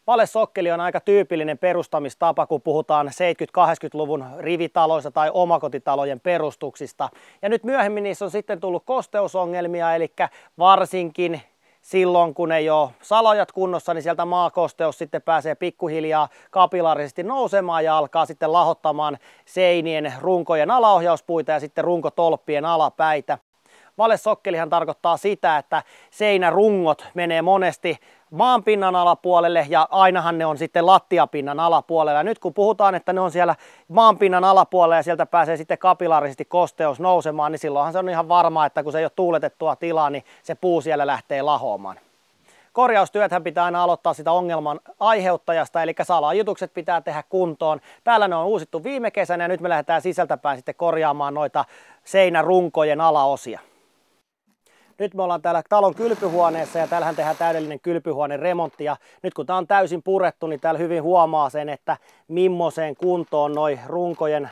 Valesokkeli on aika tyypillinen perustamistapa, kun puhutaan 70-80-luvun rivitaloista tai omakotitalojen perustuksista. Ja nyt myöhemmin niissä on sitten tullut kosteusongelmia, eli varsinkin silloin, kun ei ole salojat kunnossa, niin sieltä maakosteus sitten pääsee pikkuhiljaa kapilaarisesti nousemaan ja alkaa sitten lahottamaan seinien runkojen alaohjauspuita ja sitten runkotolppien alapäitä. Valesokkelihan tarkoittaa sitä, että seinärungot menee monesti maanpinnan alapuolelle ja ainahan ne on sitten lattiapinnan alapuolella. Ja nyt kun puhutaan, että ne on siellä maanpinnan alapuolella ja sieltä pääsee sitten kapilaarisesti kosteus nousemaan, niin silloinhan se on ihan varma, että kun se ei ole tuuletettua tilaa, niin se puu siellä lähtee lahoamaan. Korjaustyöthän pitää aina aloittaa sitä ongelman aiheuttajasta, eli salajutukset pitää tehdä kuntoon. Täällä ne on uusittu viime kesänä ja nyt me lähdetään sisältäpäin sitten korjaamaan noita seinärunkojen alaosia. Nyt me ollaan täällä talon kylpyhuoneessa ja täällähän tehdään täydellinen kylpyhuoneremontti ja nyt kun tää on täysin purettu, niin täällä hyvin huomaa sen, että millaiseen kuntoon noi runkojen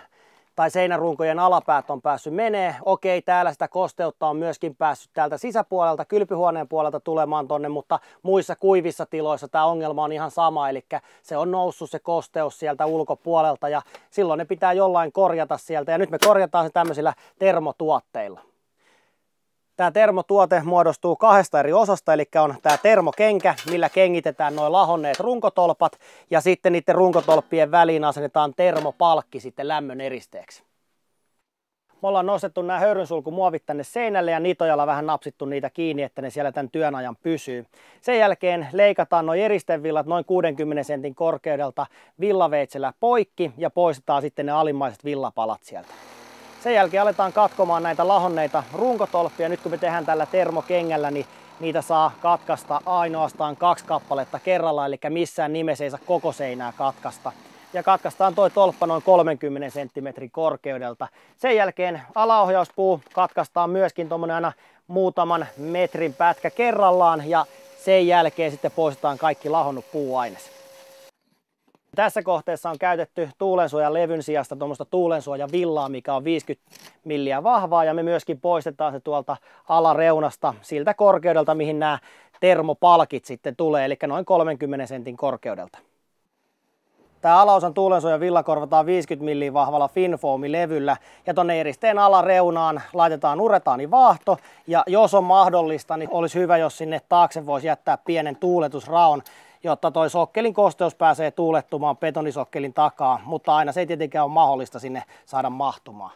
tai seinärunkojen alapäät on päässyt menee. Okei, täällä sitä kosteutta on myöskin päässyt täältä sisäpuolelta, kylpyhuoneen puolelta tulemaan tonne, mutta muissa kuivissa tiloissa tämä ongelma on ihan sama, eli se on noussut se kosteus sieltä ulkopuolelta ja silloin ne pitää jollain korjata sieltä ja nyt me korjataan se tämmöisillä termotuotteilla. Tämä termotuote muodostuu kahdesta eri osasta, eli on tämä termokenkä, millä kengitetään nuo lahonneet runkotolpat ja sitten niiden runkotolppien väliin asennetaan termopalkki sitten lämmön eristeeksi. Me ollaan nostettu nämä höyrynsulkumuovit tänne seinälle ja nitojalla vähän napsittu niitä kiinni, että ne siellä tämän työn ajan pysyy. Sen jälkeen leikataan nuo eristevillat noin 60 sentin korkeudelta villaveitsellä poikki ja poistetaan sitten ne alimmaiset villapalat sieltä. Sen jälkeen aletaan katkomaan näitä lahonneita runkotolppia. Nyt kun me tehdään tällä termokengällä, niin niitä saa katkaista ainoastaan 2 kappaletta kerrallaan, eli missään nimessä ei saa koko seinää katkaista. Ja katkaistaan toi tolppa noin 30 cm korkeudelta. Sen jälkeen alaohjauspuu katkaistaan myöskin tuommoinen aina muutaman metrin pätkä kerrallaan ja sen jälkeen sitten poistetaan kaikki lahonnut puuaines. Tässä kohteessa on käytetty tuulensuojan levyn sijasta tuommoista tuulensuojavillaa, mikä on 50 milliä vahvaa ja me myöskin poistetaan se tuolta alareunasta siltä korkeudelta, mihin nämä termopalkit sitten tulee, eli noin 30 sentin korkeudelta. Tämä alaosan tuulensuojan villa korvataan 50 milliä vahvalla Finfoam-levyllä ja tuonne eristeen alareunaan laitetaan uretaanivaahto ja jos on mahdollista, niin olisi hyvä, jos sinne taakse voisi jättää pienen tuuletusraon, jotta toi sokkelin kosteus pääsee tuulettumaan betonisokkelin takaa, mutta aina se ei tietenkään ole mahdollista sinne saada mahtumaan.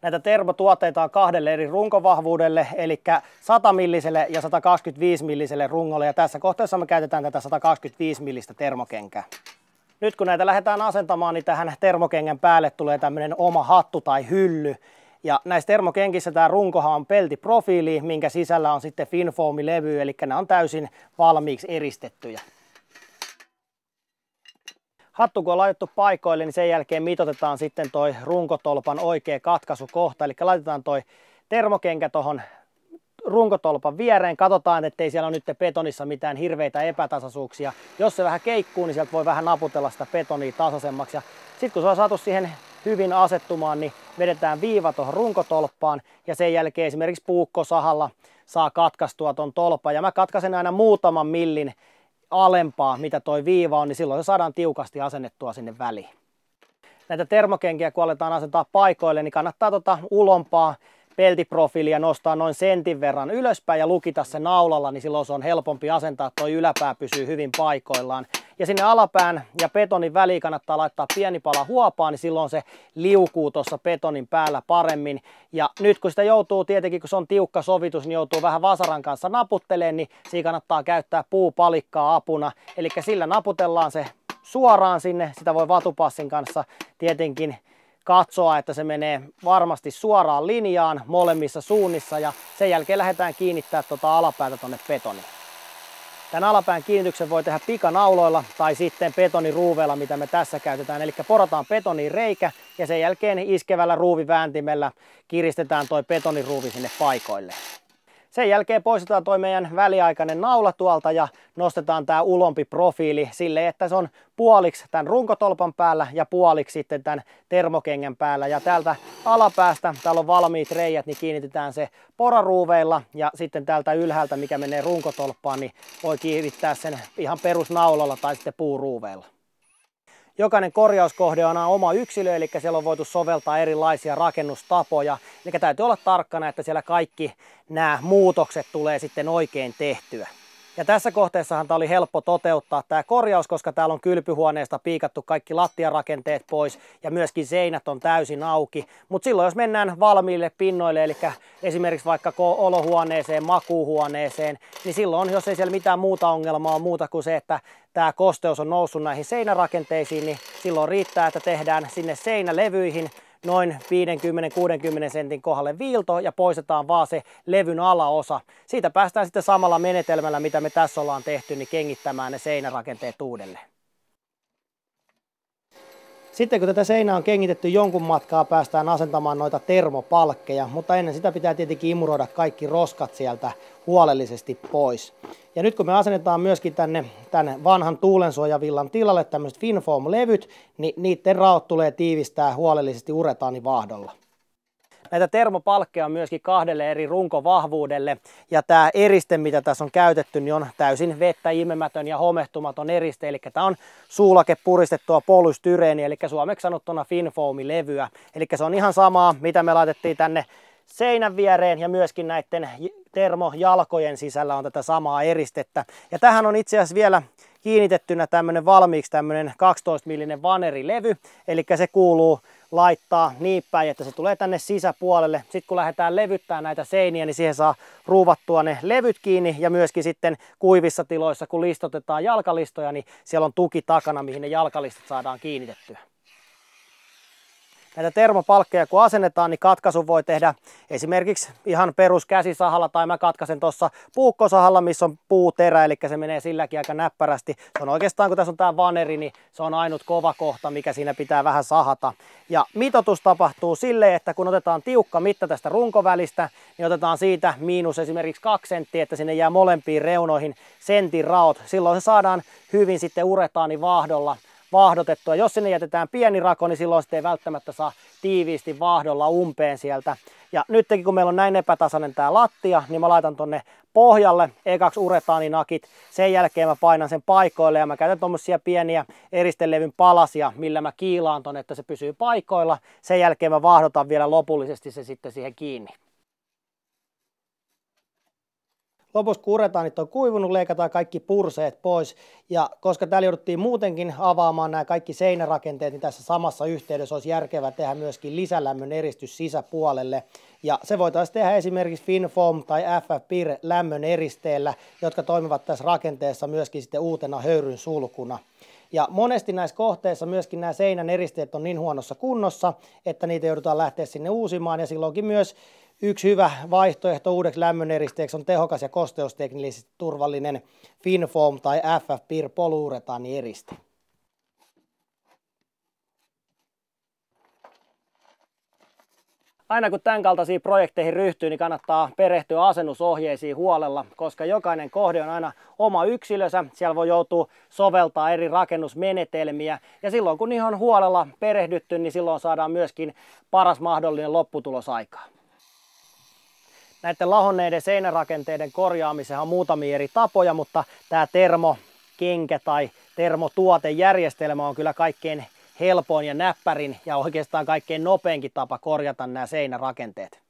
Näitä termotuotteita on 2 eri runkovahvuudelle, eli 100 milliselle ja 125 milliselle rungolle, ja tässä kohteessa me käytetään tätä 125 millistä termokenkää. Nyt kun näitä lähdetään asentamaan, niin tähän termokengän päälle tulee tämmöinen oma hattu tai hylly. Ja näissä termokenkissä tämä runkohan on peltiprofiili, minkä sisällä on sitten Finfoam-levy, eli nämä on täysin valmiiksi eristettyjä. Hattu kun on laitettu paikoille, niin sen jälkeen mitoitetaan sitten toi runkotolpan oikea katkaisukohta, eli laitetaan toi termokenkä tuohon runkotolpan viereen, katsotaan, ettei siellä ole nyt betonissa mitään hirveitä epätasaisuuksia. Jos se vähän keikkuu, niin sieltä voi vähän naputella sitä betonia tasaisemmaksi. Sitten kun se on saatu siihen hyvin asettumaan, niin vedetään viiva tuohon runkotolppaan ja sen jälkeen esimerkiksi puukkosahalla saa katkaistua ton tolpan. Ja mä katkaisen aina muutaman millin alempaa, mitä toi viiva on, niin silloin se saadaan tiukasti asennettua sinne väliin. Näitä termokenkiä kun aletaan asentaa paikoille, niin kannattaa ulompaa peltiprofiilia nostaa noin sentin verran ylöspäin ja lukita se naulalla, niin silloin se on helpompi asentaa, että toi yläpää pysyy hyvin paikoillaan. Ja sinne alapään ja betonin väliin kannattaa laittaa pieni pala huopaa, niin silloin se liukuu tuossa betonin päällä paremmin. Ja nyt kun sitä joutuu tietenkin, kun se on tiukka sovitus, niin joutuu vähän vasaran kanssa naputtelemaan, niin siinä kannattaa käyttää puupalikkaa apuna. Eli sillä naputellaan se suoraan sinne, sitä voi vatupassin kanssa tietenkin katsoa, että se menee varmasti suoraan linjaan molemmissa suunnissa ja sen jälkeen lähdetään kiinnittämään tuota alapäätä tuonne betoniin. Tämän alapään kiinnityksen voi tehdä pikanauloilla tai sitten betoniruuveilla, mitä me tässä käytetään. Eli porataan betoniin reikä ja sen jälkeen iskevällä ruuvivääntimellä kiristetään toi betoniruuvi sinne paikoille. Sen jälkeen poistetaan tuo meidän väliaikainen naula tuolta ja nostetaan tämä ulompi profiili silleen, että se on puoliksi tämän runkotolpan päällä ja puoliksi sitten tämän termokengän päällä. Ja täältä alapäästä, täällä on valmiit reijät, niin kiinnitetään se poraruuveilla ja sitten täältä ylhäältä, mikä menee runkotolppaan, niin voi kiinnittää sen ihan perusnaulalla tai sitten puuruuveilla. Jokainen korjauskohde on oma yksilö, eli siellä on voitu soveltaa erilaisia rakennustapoja. Eli täytyy olla tarkkana, että siellä kaikki nämä muutokset tulee sitten oikein tehtyä. Ja tässä kohteessahan tämä oli helppo toteuttaa tämä korjaus, koska täällä on kylpyhuoneesta piikattu kaikki lattiarakenteet pois ja myöskin seinät on täysin auki. Mutta silloin jos mennään valmiille pinnoille, eli esimerkiksi vaikka olohuoneeseen, makuuhuoneeseen, niin silloin jos ei siellä mitään muuta ongelmaa ole muuta kuin se, että tämä kosteus on noussut näihin seinärakenteisiin, niin silloin riittää, että tehdään sinne seinälevyihin noin 50-60 sentin kohdalle viilto ja poistetaan vaan se levyn alaosa. Siitä päästään sitten samalla menetelmällä, mitä me tässä ollaan tehty, niin kengittämään ne seinärakenteet uudelleen. Sitten kun tätä seinää on kengitetty jonkun matkaa, päästään asentamaan noita termopalkkeja, mutta ennen sitä pitää tietenkin imuroida kaikki roskat sieltä huolellisesti pois. Ja nyt kun me asennetaan myöskin tänne vanhan tuulensuojavillan tilalle tämmöiset Finfoam-levyt, niin niiden raot tulee tiivistää huolellisesti uretaanivaahdolla. Näitä termopalkkeja on myöskin 2 eri runkovahvuudelle ja tämä eriste, mitä tässä on käytetty, niin on täysin vettä imemätön ja homehtumaton eriste, eli tämä on suulake puristettua polystyreeniä, eli suomeksi sanottuna Finfoam-levyä. Eli se on ihan samaa, mitä me laitettiin tänne seinän viereen ja myöskin näiden termojalkojen sisällä on tätä samaa eristettä. Ja tähän on itse asiassa vielä kiinnitettynä valmiiksi tämmöinen 12-millinen vanerilevy, eli se kuuluu laittaa niin päin, että se tulee tänne sisäpuolelle. Sitten kun lähdetään levyttämään näitä seiniä, niin siihen saa ruuvattua ne levyt kiinni ja myöskin sitten kuivissa tiloissa, kun listotetaan jalkalistoja, niin siellä on tuki takana, mihin ne jalkalistat saadaan kiinnitettyä. Näitä termopalkkeja kun asennetaan, niin katkaisun voi tehdä esimerkiksi ihan peruskäsisahalla tai mä katkaisen tuossa puukkosahalla, missä on puuterä, eli se menee silläkin aika näppärästi. Se on oikeastaan, kun tässä on tämä vaneri, niin se on ainut kova kohta, mikä siinä pitää vähän sahata. Ja mitoitus tapahtuu silleen, että kun otetaan tiukka mitta tästä runkovälistä, niin otetaan siitä miinus esimerkiksi 2 senttiä, että sinne jää molempiin reunoihin sentin raot. Silloin se saadaan hyvin sitten uretaanivaahdolla vaahdotettua. Jos sinne jätetään pieni rako, niin silloin sitä ei välttämättä saa tiiviisti vaahdolla umpeen sieltä. Ja nytkin kun meillä on näin epätasainen tämä lattia, niin mä laitan tonne pohjalle ekaksi uretaaninakit. Sen jälkeen mä painan sen paikoille ja mä käytän tommosia pieniä eristelevyn palasia, millä mä kiilaan ton, että se pysyy paikoilla. Sen jälkeen mä vaahdotan vielä lopullisesti se sitten siihen kiinni. Lopussa kun uretaanit on kuivunut, leikataan kaikki purseet pois. Ja koska täällä jouduttiin muutenkin avaamaan nämä kaikki seinärakenteet, niin tässä samassa yhteydessä olisi järkevää tehdä myöskin lisälämmön eristys sisäpuolelle. Ja se voitaisiin tehdä esimerkiksi Finfoam tai FFPIR lämmön eristeellä, jotka toimivat tässä rakenteessa myöskin sitten uutena höyryn sulkuna. Ja monesti näissä kohteissa myöskin nämä seinän eristeet on niin huonossa kunnossa, että niitä joudutaan lähteä sinne uusimaan ja silloinkin myös yksi hyvä vaihtoehto uudeksi lämmöneristeeksi on tehokas ja kosteusteknillisesti turvallinen Finfoam tai FFPIR polyuretaanieriste. Aina kun tämän kaltaisiin projekteihin ryhtyy, niin kannattaa perehtyä asennusohjeisiin huolella, koska jokainen kohde on aina oma yksilönsä. Siellä voi joutua soveltaa eri rakennusmenetelmiä ja silloin kun niihin on huolella perehdytty, niin silloin saadaan myöskin paras mahdollinen lopputulos aikaan. Näiden lahonneiden seinärakenteiden korjaamiseen on muutamia eri tapoja, mutta tämä termokenkä tai termotuotejärjestelmä on kyllä kaikkein helpoin ja näppärin ja oikeastaan kaikkein nopeinkin tapa korjata nämä seinärakenteet.